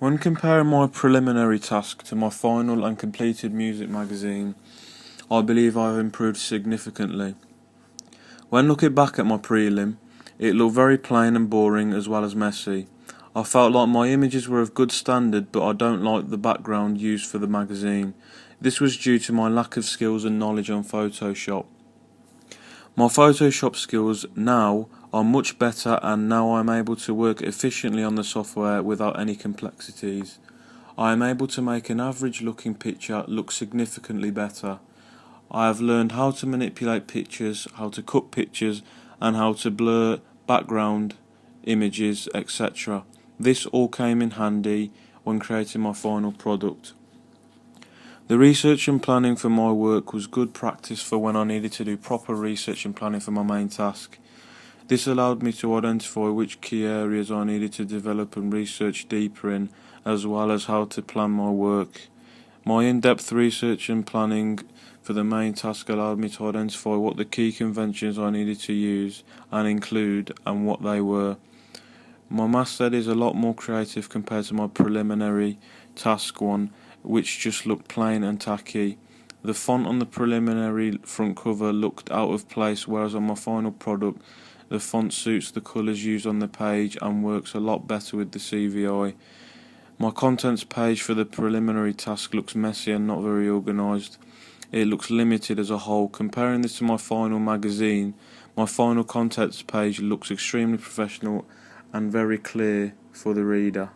When comparing my preliminary task to my final and completed music magazine, I believe I have improved significantly. When looking back at my prelim, it looked very plain and boring as well as messy. I felt like my images were of good standard, but I don't like the background used for the magazine. This was due to my lack of skills and knowledge on Photoshop. My Photoshop skills now are much better, and now I am able to work efficiently on the software without any complexities. I am able to make an average looking picture look significantly better. I have learned how to manipulate pictures, how to cut pictures, and how to blur background images, etc. This all came in handy when creating my final product. The research and planning for my work was good practice for when I needed to do proper research and planning for my main task. This allowed me to identify which key areas I needed to develop and research deeper in, as well as how to plan my work. My in-depth research and planning for the main task allowed me to identify what the key conventions I needed to use and include and what they were. My masthead is a lot more creative compared to my preliminary task one, which just looked plain and tacky. The font on the preliminary front cover looked out of place, whereas on my final product, the font suits the colours used on the page and works a lot better with the CVI. My contents page for the preliminary task looks messy and not very organised. It looks limited as a whole. Comparing this to my final magazine, my final contents page looks extremely professional and very clear for the reader.